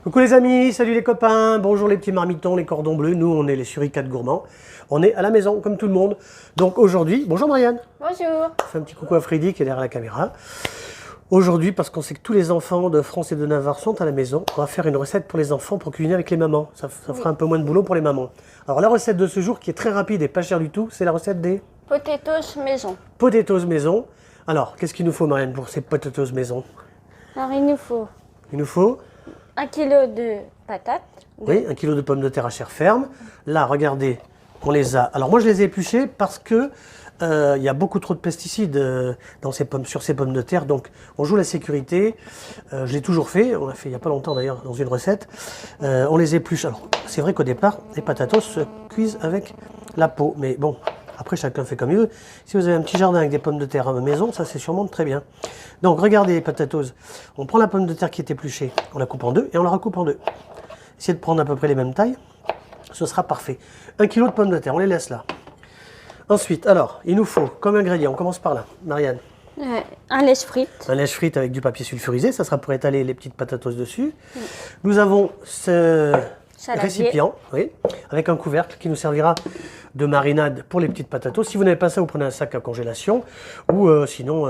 Coucou les amis, salut les copains, bonjour les petits marmitons, les cordons bleus, nous on est les suricates gourmands. On est à la maison comme tout le monde. Donc aujourd'hui, bonjour Marianne. Bonjour. Fais un petit coucou à Freddy qui est derrière la caméra. Aujourd'hui, parce qu'on sait que tous les enfants de France et de Navarre sont à la maison, on va faire une recette pour les enfants pour cuisiner avec les mamans. Ça fera un peu moins de boulot pour les mamans. Alors la recette de ce jour qui est très rapide et pas chère du tout, c'est la recette des Potatoes maison. potatoes maison. Alors, qu'est-ce qu'il nous faut Marianne pour ces potatoes maison? Alors il nous faut Il nous faut 1 kg de patates. oui, 1 kg de pommes de terre à chair ferme. Là, regardez, on les a. Alors moi, je les ai épluchées parce que il y a beaucoup trop de pesticides sur ces pommes de terre. Donc, on joue la sécurité. Je l'ai toujours fait. On l'a fait il n'y a pas longtemps d'ailleurs dans une recette. On les épluche. Alors, c'est vrai qu'au départ, les patatos se cuisent avec la peau. Mais bon, après, chacun fait comme il veut. Si vous avez un petit jardin avec des pommes de terre à la maison, ça c'est sûrement très bien. Donc, regardez les patatos. On prend la pomme de terre qui est épluchée, on la coupe en deux et on la recoupe en deux. Essayez de prendre à peu près les mêmes tailles. Ce sera parfait. 1 kg de pommes de terre, on les laisse là. Ensuite, alors, il nous faut, comme ingrédient, on commence par là, Marianne. Un lèche frite. Un lèche frite avec du papier sulfurisé, ça sera pour étaler les petites patatos dessus. Nous avons ce Saladier. récipient, oui, avec un couvercle qui nous servira de marinade pour les petites patatos. Si vous n'avez pas ça, vous prenez un sac à congélation ou sinon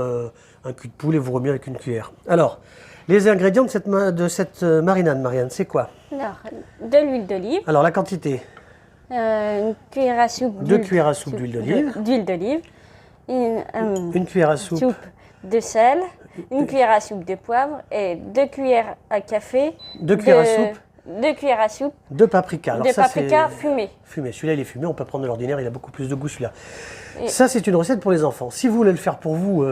un cul de poulet et vous remuez avec une cuillère. Alors, les ingrédients de cette marinade, Marianne, c'est quoi? Alors, de l'huile d'olive. Alors, la quantité? Une cuillère à soupe 2 cuillères à soupe d'huile d'olive. D'huile d'olive. Une cuillère à soupe. De sel. Une cuillère à soupe de poivre. Et 2 cuillères à café. 2 cuillères à soupe. 2 cuillères à soupe. De paprika. Alors de ça, paprika fumé. Fumé. Celui-là, il est fumé. On peut prendre de l'ordinaire. Il a beaucoup plus de goût, celui-là. Ça, c'est une recette pour les enfants. Si vous voulez le faire pour vous,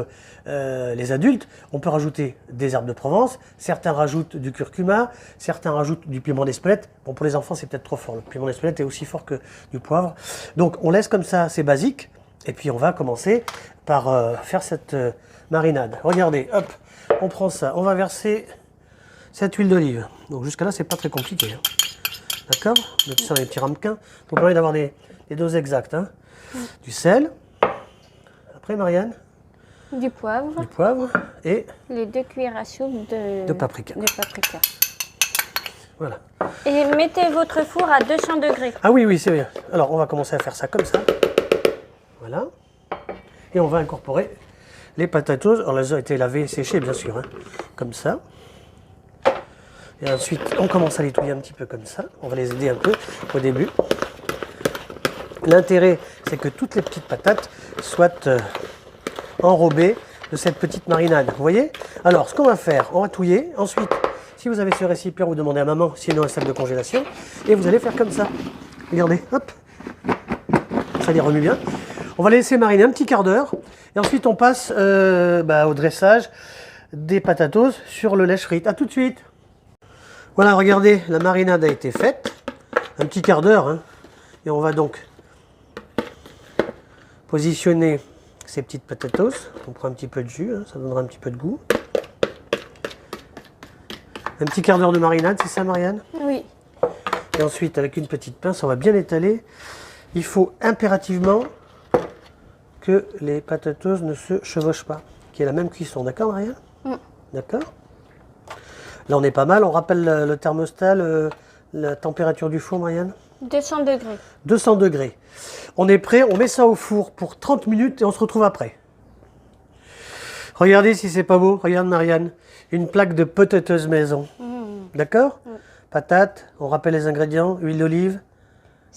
les adultes, on peut rajouter des herbes de Provence. Certains rajoutent du curcuma. Certains rajoutent du piment d'Espelette. Bon, pour les enfants, c'est peut-être trop fort. Le piment d'Espelette est aussi fort que du poivre. Donc, on laisse comme ça, c'est basique. Et puis, on va commencer par faire cette marinade. Regardez, hop, on prend ça. On va verser cette huile d'olive. Donc, jusqu'à là, c'est pas très compliqué. Hein. D'accord? Mettre ça dans les petits ramequins. Il faut permettre d'avoir des doses exactes. Hein. Du sel. Après, Marianne? Du poivre. Du poivre. Et Les 2 cuillères à soupe de paprika. Voilà. Et mettez votre four à 200 degrés. Ah oui, oui, c'est bien. Alors, on va commencer à faire ça comme ça. Voilà. Et on va incorporer les patatos. Alors, elles ont été lavées et séchées, bien sûr. Hein. Comme ça. Et ensuite, on commence à les touiller un petit peu comme ça. On va les aider un peu au début. L'intérêt, c'est que toutes les petites patates soient enrobées de cette petite marinade. Vous voyez? Alors, ce qu'on va faire, on va touiller. Ensuite, si vous avez ce récipient, vous demandez à maman, sinon un sac de congélation. Et vous allez faire comme ça. Regardez, hop. Ça les remue bien. On va les laisser mariner un petit quart d'heure. Et ensuite, on passe au dressage des patatos sur le lèche frite. A tout de suite. Voilà, regardez, la marinade a été faite. Un petit quart d'heure. Hein. Et on va donc positionner ces petites patatos. On prend un petit peu de jus, hein, ça donnera un petit peu de goût. Un petit quart d'heure de marinade, c'est ça Marianne? Oui. Et ensuite, avec une petite pince, on va bien étaler. Il faut impérativement que les patatos ne se chevauchent pas, qu'il y ait la même cuisson. D'accord Marianne? D'accord. Là, on est pas mal. On rappelle le thermostat, la température du four, Marianne? 200 degrés. 200 degrés. On est prêt, on met ça au four pour 30 minutes et on se retrouve après. Regardez si c'est pas beau. Regarde Marianne, une plaque de potatoes maison. D'accord? Patates, on rappelle les ingrédients, huile d'olive,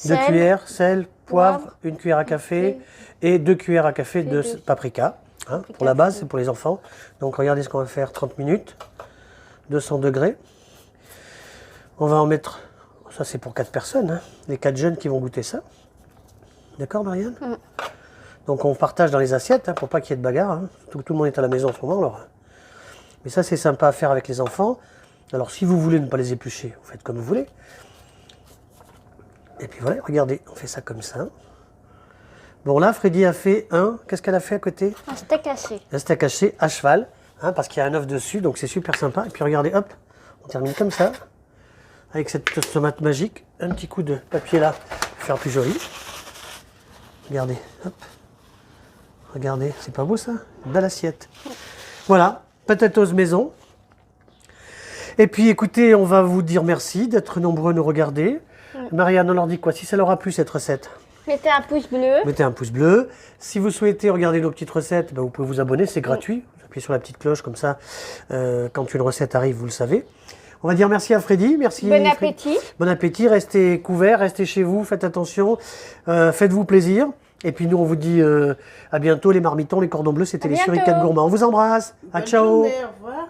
2 cuillères, sel, poivre, 1 cuillère à café et 2 cuillères à café de paprika. Hein, pour la base, c'est pour les enfants. Donc regardez ce qu'on va faire, 30 minutes, 200 degrés. On va en mettre... Ça, c'est pour 4 personnes, hein. Les 4 jeunes qui vont goûter ça. D'accord, Marianne? Donc, on partage dans les assiettes, hein, pour pas qu'il y ait de bagarre. Hein. Tout le monde est à la maison en ce moment, alors. Mais ça, c'est sympa à faire avec les enfants. Alors, si vous voulez ne pas les éplucher, vous faites comme vous voulez. Et puis voilà, regardez, on fait ça comme ça. Bon, là, Freddy a fait Qu'est-ce qu'elle a fait à côté? Un steak haché. Un steak haché à cheval, hein, parce qu'il y a un œuf dessus, donc c'est super sympa. Et puis, regardez, hop, on termine comme ça. Avec cette tomate magique, un petit coup de papier là pour faire plus joli. Regardez, hop. Regardez, c'est pas beau ça? Une belle assiette. Voilà, potatoes maison. Et puis écoutez, on va vous dire merci d'être nombreux à nous regarder. Marianne, on leur dit quoi? Si ça leur a plu cette recette, Mettez un pouce bleu. mettez un pouce bleu. Si vous souhaitez regarder nos petites recettes, ben, vous pouvez vous abonner, c'est gratuit. Vous appuyez sur la petite cloche comme ça, quand une recette arrive, vous le savez. On va dire merci à Freddy, merci. Bon Freddy. appétit. Bon appétit, restez couverts, restez chez vous, faites attention, faites-vous plaisir. Et puis nous, on vous dit à bientôt les marmitons, les cordons bleus, c'était les bientôt. Suricates Gourmands. On vous embrasse, à Bonne ciao. journée, au revoir.